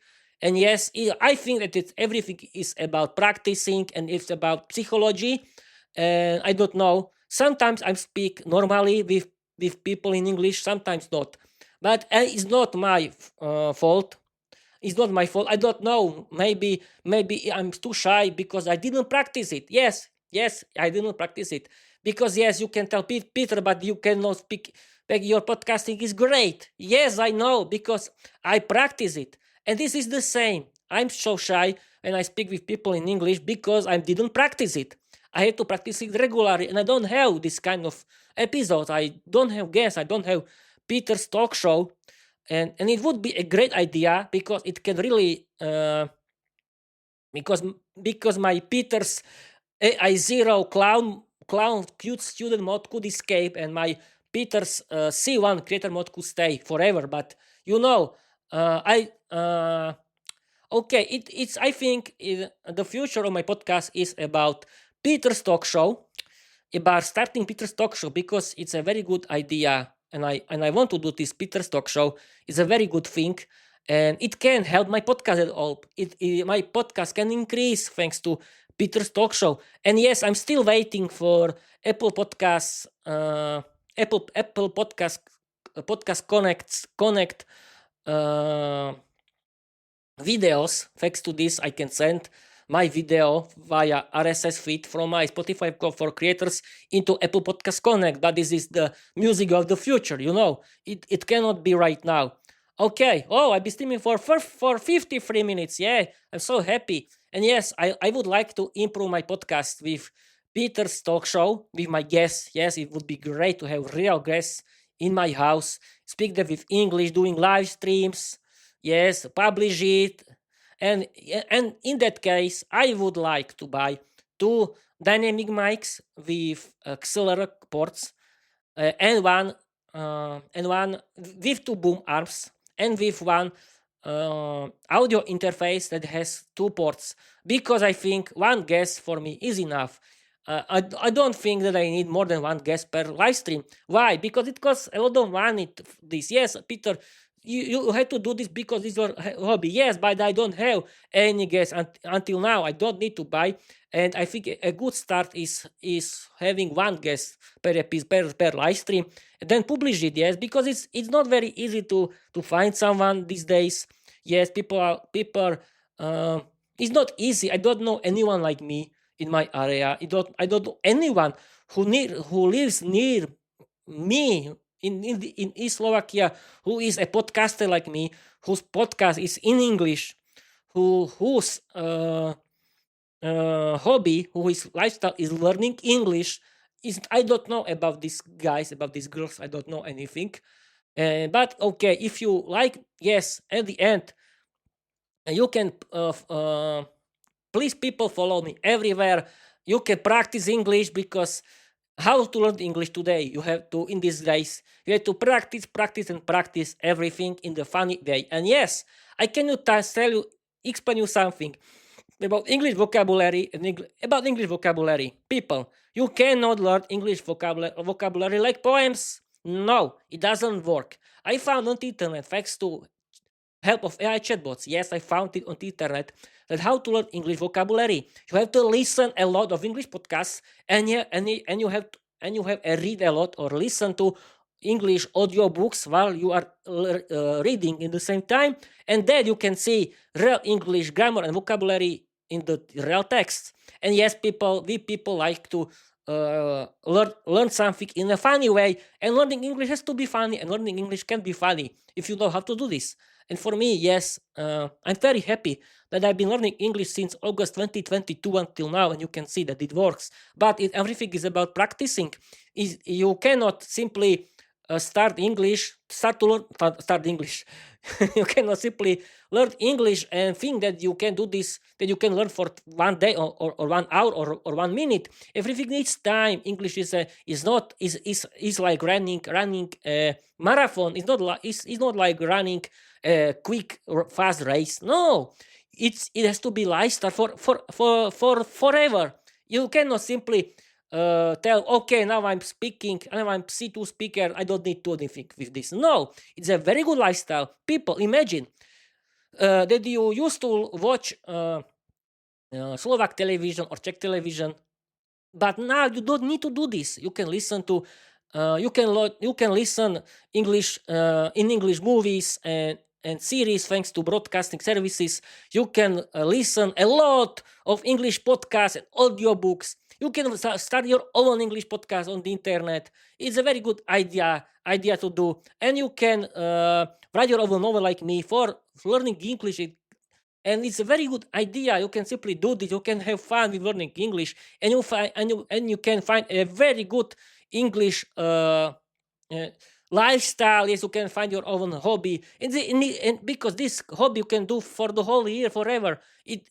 And yes, I think that everything is about practicing and it's about psychology. And I don't know. Sometimes I speak normally with people in English, sometimes not. But it's not my fault. It's not my fault. I don't know. Maybe I'm too shy because I didn't practice it. Yes, I didn't practice it. Because yes, you can tell Peter, but you cannot speak. Like, your podcasting is great. Yes, I know because I practice it. And this is the same. I'm so shy when I speak with people in English because I didn't practice it. I had to practice it regularly, and I don't have this kind of episodes. I don't have guests. I don't have Peter's talk show, and it would be a great idea because it can really because my Peter's AI0 clown cute student mode could escape, and my Peter's C1 creator mode could stay forever. But I okay, it's I think the future of my podcast is about Peter's talk show, about starting Peter's talk show because it's a very good idea, and I want to do this Peter's talk show. It's a very good thing, and it can help my podcast at all. My podcast can increase thanks to Peter's talk show. And yes, I'm still waiting for Apple Podcasts, Apple Podcast Connect uh, videos. Thanks to this, I can send my video via RSS feed from my Spotify for creators into Apple Podcast Connect. But this is the music of the future, It cannot be right now. Okay. Oh, I've been streaming for 53 minutes. Yeah, I'm so happy. And yes, I would like to improve my podcast with Peter's talk show with my guests. Yes, it would be great to have real guests in my house, speak them with English, doing live streams. Yes, publish it. And in that case, I would like to buy two dynamic mics with auxiliary ports, and one with two boom arms, and with one audio interface that has two ports, because I think one guest for me is enough. I don't think that I need more than one guest per live stream. Why? Because it costs a lot of money. This, yes, Peter, you had to do this because it's your hobby. Yes, but I don't have any guests until now. I don't need to buy, and I think a good start is having one guest per episode, per live stream, and then publish it. Yes, because it's not very easy to find someone these days. Yes, people. It's not easy. I don't know anyone like me in my area. I don't know anyone who lives near me in East Slovakia, who is a podcaster like me, whose podcast is in English, whose hobby, who is lifestyle is learning English. Is I don't know about these guys, about these girls. I don't know anything. But okay, if you like, yes, at the end, you can please people follow me everywhere. You can practice English, because how to learn English today? You have to, in these days, you have to practice, practice, and practice everything in the funny way. And yes, I cannot tell you, explain you something about English vocabulary and about English vocabulary. People, you cannot learn English vocabulary like poems. No, it doesn't work. I found on the internet, thanks to help of AI chatbots. Yes, I found it on the internet, that how to learn English vocabulary. You have to listen a lot of English podcasts, and yeah, and you have to read a lot or listen to English audiobooks while you are reading in the same time, and then you can see real English grammar and vocabulary in the real text. And yes, we people like to learn something in a funny way, and learning English has to be funny, and learning English can be funny if you know how to do this. And for me, yes, I'm very happy that I've been learning English since August 2022 until now, and you can see that it works. But everything is about practicing. You cannot simply start English. You cannot simply learn English and think that you can do this, that you can learn for one day or 1 hour or 1 minute. Everything needs time. English is like running a marathon. It's not like running a quick or fast race. No, it has to be lifestyle for forever. You cannot simply tell, okay, now I'm speaking, now I'm C2 speaker, I don't need to do anything with this. No, it's a very good lifestyle. People, imagine that you used to watch Slovak television or Czech television, but now you don't need to do this. You can listen to you can listen English in English movies and series, thanks to broadcasting services. You can listen a lot of English podcasts and audiobooks. You can start your own English podcast on the internet. It's a very good idea to do, and you can write your own novel like me for learning English. And it's a very good idea. You can simply do this. You can have fun with learning English, and you can find a very good English lifestyle. Yes, you can find your own hobby, and because this hobby you can do for the whole year, forever.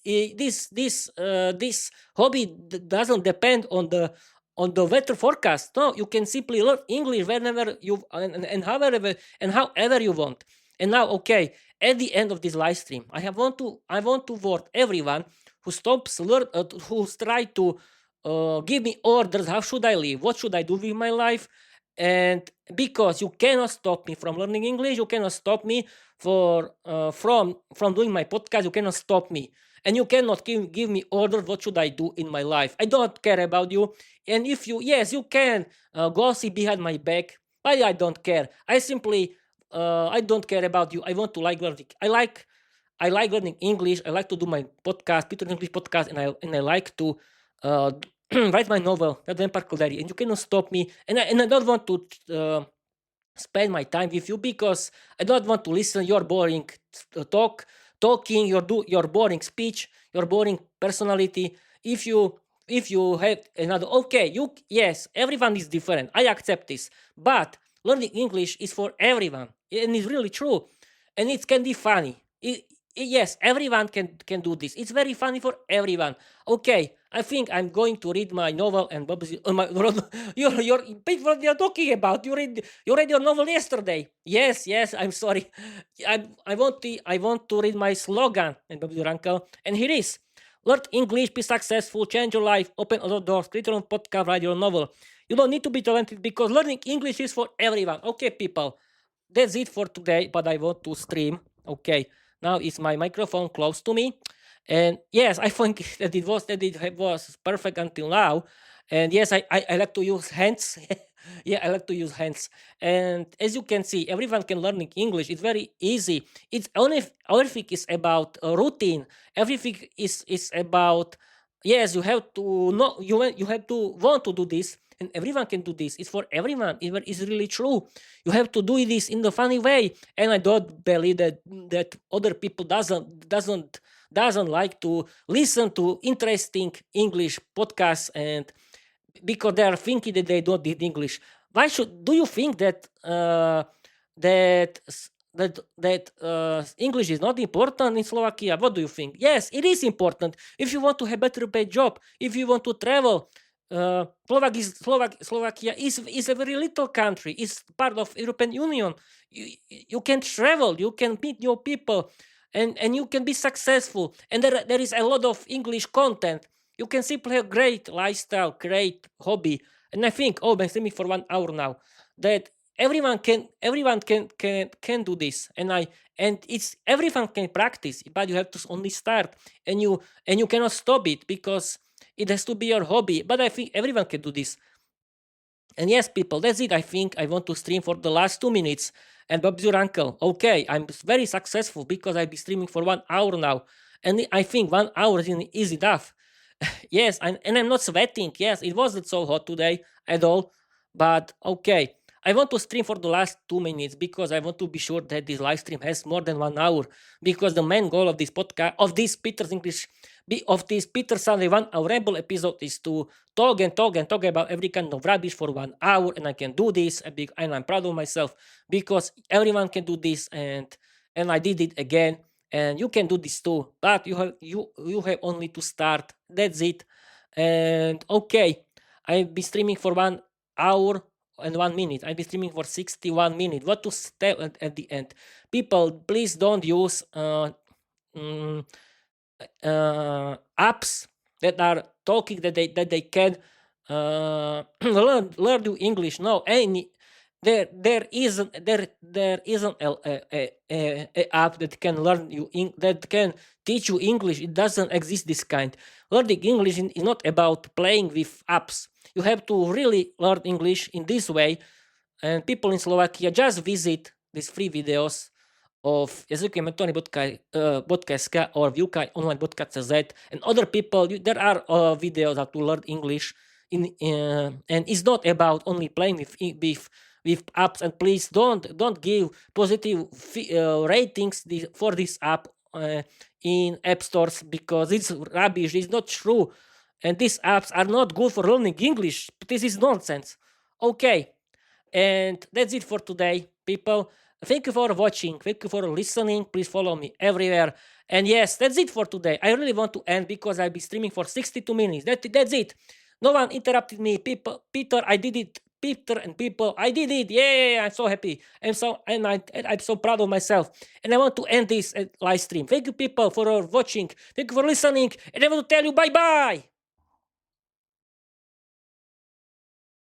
This hobby doesn't depend on the weather forecast. No, you can simply learn English whenever you and however you want. And now, okay, at the end of this live stream, I want to warn everyone who who's try to give me orders. How should I live? What should I do with my life? And because you cannot stop me from learning English, you cannot stop me from doing my podcast. You cannot stop me, and you cannot give me orders. What should I do in my life? I don't care about you. And if you, yes, you can gossip behind my back, but I don't care. I don't care about you. I want to like learning. I like learning English. I like to do my podcast, Peter English podcast, and I like to write my novel, The Vampire Diary. And you cannot stop me. And I don't want to spend my time with you, because I don't want to listen your boring talking, your boring speech, your boring personality. If you have another, okay, yes, everyone is different. I accept this, but learning English is for everyone, and it's really true, and it can be funny. Yes, everyone can do this. It's very funny for everyone. Okay, I think I'm going to read my novel and you're people you're talking about. You read your novel yesterday. Yes, I'm sorry. I want to read my slogan and Bob's your uncle, and here is: learn English, be successful, change your life, open other doors, create your own podcast, write your novel. You don't need to be talented, because learning English is for everyone. Okay, people, that's it for today, but I want to stream. Okay, now is my microphone close to me. And yes, I think that it was perfect until now. And yes, I like to use hands. Yeah, I like to use hands. And as you can see, everyone can learn English. It's very easy. It's only everything is about routine. Everything is about, yes, you have to know, you have to want to do this, and everyone can do this. It's for everyone. It's really true. You have to do this in the funny way, and I don't believe that other people doesn't like to listen to interesting English podcasts, and because they are thinking that they don't need English. Why should do you think that English is not important in Slovakia? What do you think? Yes, it is important. If you want to have better paid job, if you want to travel, Slovakia is a very little country. It's part of European Union. You can travel. You can meet new people, and you can be successful. And there is a lot of English content. You can simply have great lifestyle, great hobby. And I think, oh, been streaming for 1 hour now, that everyone can do this. And it's everyone can practice, but you have to only start, and you cannot stop it because it has to be your hobby. But I think everyone can do this. And yes, people, that's it. I think I want to stream for the last 2 minutes. And Bob's your uncle. Okay, I'm very successful because I've been streaming for 1 hour now. And I think 1 hour is enough. Yes, and I'm not sweating. Yes, it wasn't so hot today at all. But okay, I want to stream for the last 2 minutes because I want to be sure that this live stream has more than 1 hour. Because the main goal of this podcast, of this Peter's English, of this Peter Sunday One Hour Ramble episode is to talk and talk and talk about every kind of rubbish for 1 hour, and I can do this, and I'm proud of myself because everyone can do this, and I did it again, and you can do this too. But you have only to start. That's it. And okay, I've been streaming for 1 hour and 1 minute. I've been streaming for 61 minutes. What to tell at the end? People, please don't use mm, apps that are talking that they can learn you English. No, there isn't a app that can learn you that can teach you English. It doesn't exist. This kind learning English is not about playing with apps. You have to really learn English in this way. And people in Slovakia, just visit these free videos of jazykiem.podcast or viewkaj.online.cz, and other people. There are videos how to learn English and it's not about only playing with apps. And please don't give positive ratings for this app in app stores because it's rubbish. It's not true, and these apps are not good for learning English. This is nonsense. Okay, and that's it for today, people. Thank you for watching. Thank you for listening. Please follow me everywhere. And yes, that's it for today. I really want to end because I'll be streaming for 62 minutes. That's it. No one interrupted me. Peter, I did it. Peter and people, I did it. Yeah, I'm so happy. I'm so proud of myself. And I want to end this live stream. Thank you, people, for watching. Thank you for listening. And I want to tell you bye-bye.